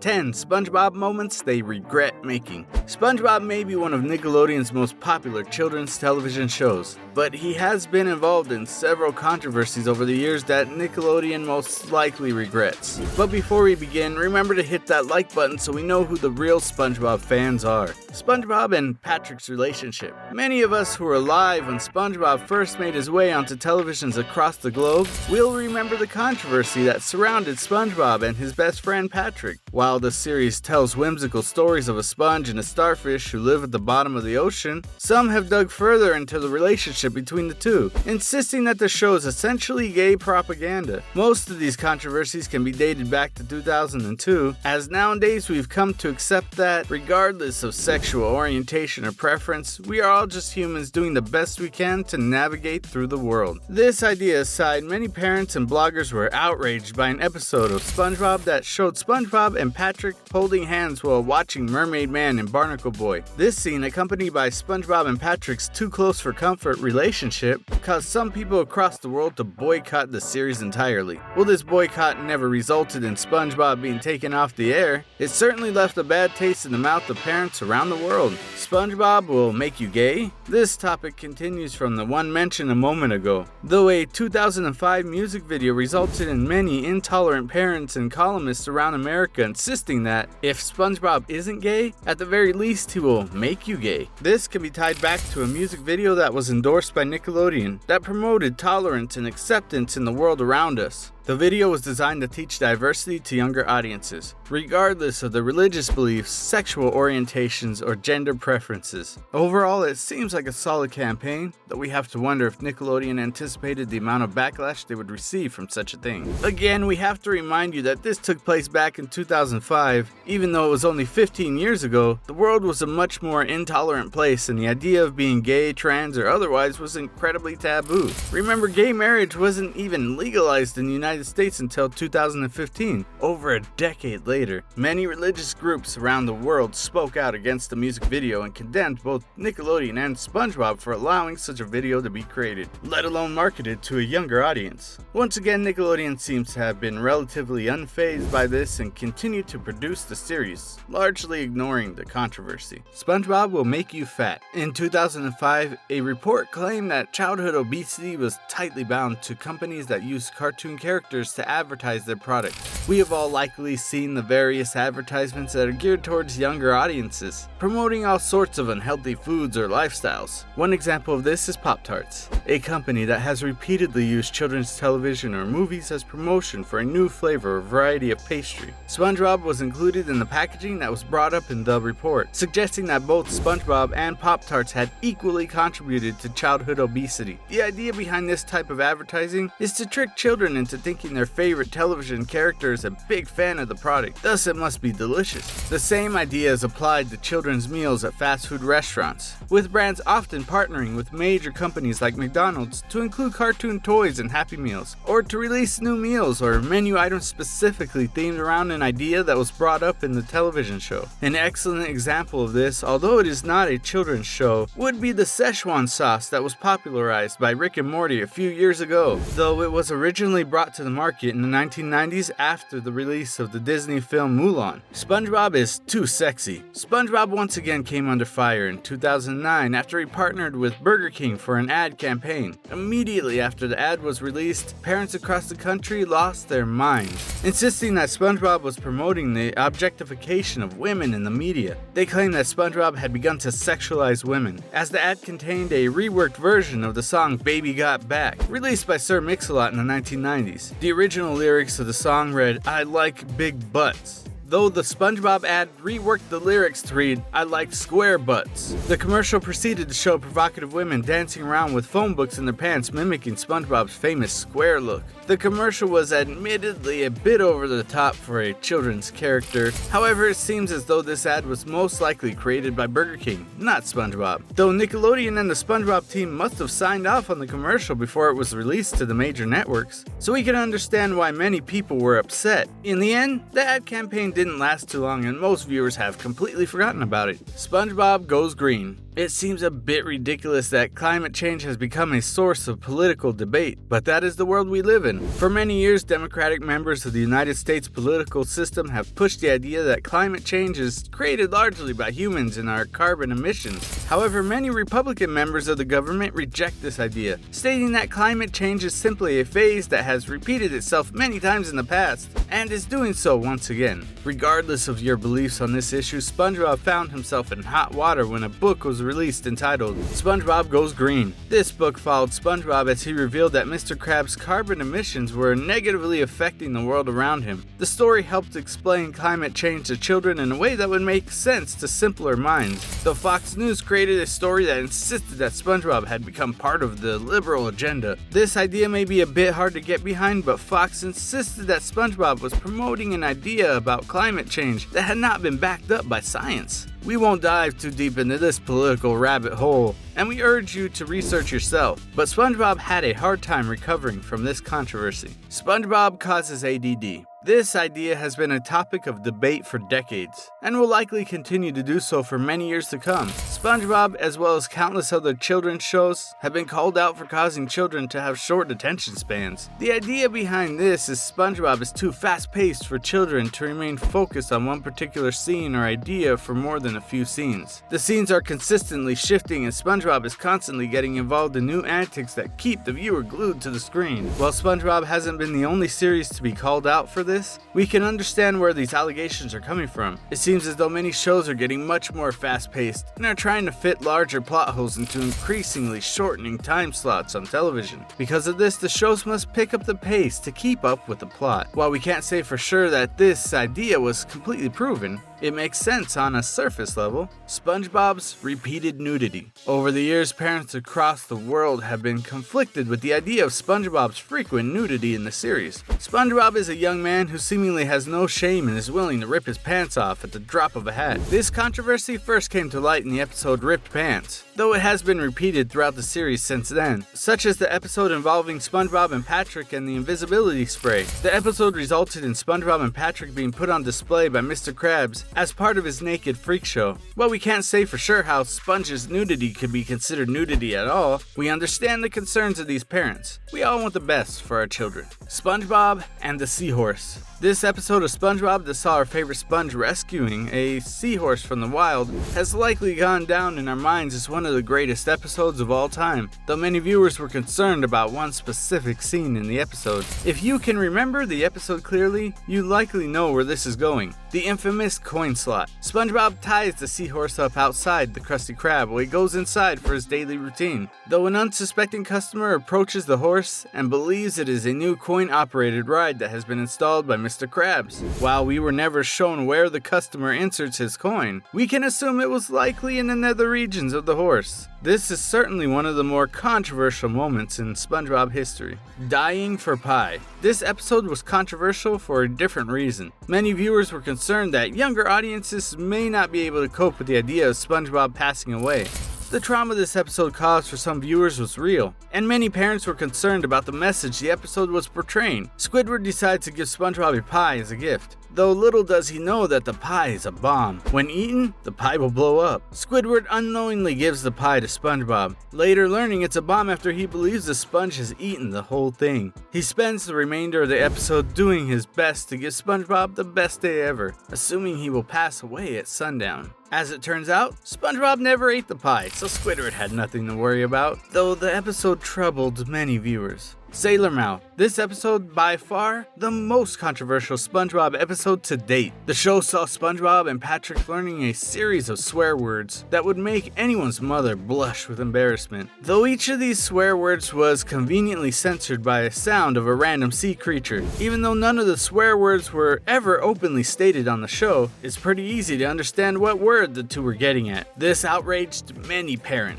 10 SpongeBob moments they regret making. SpongeBob may be one of Nickelodeon's most popular children's television shows, but he has been involved in several controversies over the years that Nickelodeon most likely regrets. But before we begin, remember to hit that like button so we know who the real SpongeBob fans are. SpongeBob and Patrick's relationship. Many of us who were alive when SpongeBob first made his way onto televisions across the globe will remember the controversy that surrounded SpongeBob and his best friend Patrick. While the series tells whimsical stories of a sponge and a starfish who live at the bottom of the ocean, some have dug further into the relationship between the two, insisting that the show is essentially gay propaganda. Most of these controversies can be dated back to 2002, as nowadays we've come to accept that, regardless of sexual orientation or preference, we are all just humans doing the best we can to navigate through the world. This idea aside, many parents and bloggers were outraged by an episode of SpongeBob that showed SpongeBob and Patrick holding hands while watching Mermaid Man and Barnacle Boy. This scene, accompanied by SpongeBob and Patrick's too close for comfort relationship, caused some people across the world to boycott the series entirely. While this boycott never resulted in SpongeBob being taken off the air, it certainly left a bad taste in the mouth of parents around the world. SpongeBob will make you gay? This topic continues from the one mentioned a moment ago. Though a 2005 music video resulted in many intolerant parents and columnists around America insisting that if SpongeBob isn't gay, at the very least he will make you gay. This can be tied back to a music video that was endorsed by Nickelodeon that promoted tolerance and acceptance in the world around us. The video was designed to teach diversity to younger audiences, regardless of their religious beliefs, sexual orientations, or gender preferences. Overall, it seems like a solid campaign, though we have to wonder if Nickelodeon anticipated the amount of backlash they would receive from such a thing. Again, we have to remind you that this took place back in 2005. Even though it was only 15 years ago, the world was a much more intolerant place, and the idea of being gay, trans, or otherwise was incredibly taboo. Remember, gay marriage wasn't even legalized in the United States until 2015, over a decade later. Many religious groups around the world spoke out against the music video and condemned both Nickelodeon and SpongeBob for allowing such a video to be created, let alone marketed to a younger audience. Once again, Nickelodeon seems to have been relatively unfazed by this and continued to produce the series, largely ignoring the controversy. SpongeBob will make you fat. In 2005, a report claimed that childhood obesity was tightly bound to companies that use cartoon characters to advertise their products. We have all likely seen the various advertisements that are geared towards younger audiences, promoting all sorts of unhealthy foods or lifestyles. One example of this is Pop-Tarts, a company that has repeatedly used children's television or movies as promotion for a new flavor or variety of pastry. SpongeBob was included in the packaging that was brought up in the report, suggesting that both SpongeBob and Pop-Tarts had equally contributed to childhood obesity. The idea behind this type of advertising is to trick children into thinking their favorite television character is a big fan of the product, thus it must be delicious. The same idea is applied to children's meals at fast food restaurants, with brands often partnering with major companies like McDonald's to include cartoon toys and Happy Meals, or to release new meals or menu items specifically themed around an idea that was brought up in the television show. An excellent example of this, although it is not a children's show, would be the Szechuan sauce that was popularized by Rick and Morty a few years ago, though it was originally brought to the market in the 1990s after the release of the Disney film Mulan. SpongeBob is too sexy. SpongeBob once again came under fire in 2009 after he partnered with Burger King for an ad campaign. Immediately after the ad was released, parents across the country lost their minds, insisting that SpongeBob was promoting the objectification of women in the media. They claimed that SpongeBob had begun to sexualize women, as the ad contained a reworked version of the song Baby Got Back, released by Sir Mix-a-Lot in the 1990s. The original lyrics of the song read, "I like big butts," though the SpongeBob ad reworked the lyrics to read, "I like square butts." The commercial proceeded to show provocative women dancing around with phone books in their pants, mimicking SpongeBob's famous square look. The commercial was admittedly a bit over the top for a children's character. However, it seems as though this ad was most likely created by Burger King, not SpongeBob. Though Nickelodeon and the SpongeBob team must have signed off on the commercial before it was released to the major networks, so we can understand why many people were upset. In the end, the ad campaign didn't last too long and most viewers have completely forgotten about it. SpongeBob Goes Green. It seems a bit ridiculous that climate change has become a source of political debate, but that is the world we live in. For many years, Democratic members of the United States political system have pushed the idea that climate change is created largely by humans and our carbon emissions. However, many Republican members of the government reject this idea, stating that climate change is simply a phase that has repeated itself many times in the past, and is doing so once again. Regardless of your beliefs on this issue, SpongeBob found himself in hot water when a book was released entitled SpongeBob Goes Green. This book followed SpongeBob as he revealed that Mr. Krabs' carbon emissions were negatively affecting the world around him. The story helped explain climate change to children in a way that would make sense to simpler minds. Though Fox News created a story that insisted that SpongeBob had become part of the liberal agenda. This idea may be a bit hard to get behind, but Fox insisted that SpongeBob was promoting an idea about climate change that had not been backed up by science. We won't dive too deep into this political rabbit hole, and we urge you to research yourself, but SpongeBob had a hard time recovering from this controversy. SpongeBob causes ADD. This idea has been a topic of debate for decades, and will likely continue to do so for many years to come. SpongeBob, as well as countless other children's shows, have been called out for causing children to have short attention spans. The idea behind this is SpongeBob is too fast-paced for children to remain focused on one particular scene or idea for more than a few scenes. The scenes are consistently shifting and SpongeBob is constantly getting involved in new antics that keep the viewer glued to the screen. While SpongeBob hasn't been the only series to be called out for this, we can understand where these allegations are coming from. It seems as though many shows are getting much more fast-paced and are trying to fit larger plot holes into increasingly shortening time slots on television. Because of this, the shows must pick up the pace to keep up with the plot. While we can't say for sure that this idea was completely proven, it makes sense on a surface level. SpongeBob's repeated nudity. Over the years, parents across the world have been conflicted with the idea of SpongeBob's frequent nudity in the series. SpongeBob is a young man who seemingly has no shame and is willing to rip his pants off at the drop of a hat. This controversy first came to light in the episode Ripped Pants, though it has been repeated throughout the series since then, such as the episode involving SpongeBob and Patrick and the invisibility spray. The episode resulted in SpongeBob and Patrick being put on display by Mr. Krabs as part of his naked freak show. While we can't say for sure how Sponge's nudity could be considered nudity at all, we understand the concerns of these parents. We all want the best for our children. SpongeBob and the Seahorse. This episode of SpongeBob that saw our favorite sponge rescuing a seahorse from the wild has likely gone down in our minds as one of the greatest episodes of all time, though many viewers were concerned about one specific scene in the episode. If you can remember the episode clearly, you likely know where this is going. The infamous coin slot. SpongeBob ties the seahorse up outside the Krusty Krab while he goes inside for his daily routine, though an unsuspecting customer approaches the horse and believes it is a new coin-operated ride that has been installed by Mr. Krabs. While we were never shown where the customer inserts his coin, we can assume it was likely in the nether regions of the horse. This is certainly one of the more controversial moments in SpongeBob history. Dying for pie. This episode was controversial for a different reason. Many viewers were concerned that younger audiences may not be able to cope with the idea of SpongeBob passing away. The trauma this episode caused for some viewers was real, and many parents were concerned about the message the episode was portraying. Squidward decides to give SpongeBob a pie as a gift, though little does he know that the pie is a bomb. When eaten, the pie will blow up. Squidward unknowingly gives the pie to SpongeBob, later learning it's a bomb after he believes the sponge has eaten the whole thing. He spends the remainder of the episode doing his best to give SpongeBob the best day ever, assuming he will pass away at sundown. As it turns out, SpongeBob never ate the pie, so Squidward had nothing to worry about, though the episode troubled many viewers. Sailor Mouth. This episode, by far, the most controversial SpongeBob episode to date. The show saw SpongeBob and Patrick learning a series of swear words that would make anyone's mother blush with embarrassment. Though each of these swear words was conveniently censored by a sound of a random sea creature. Even though none of the swear words were ever openly stated on the show, it's pretty easy to understand what word the two were getting at. This outraged many parents.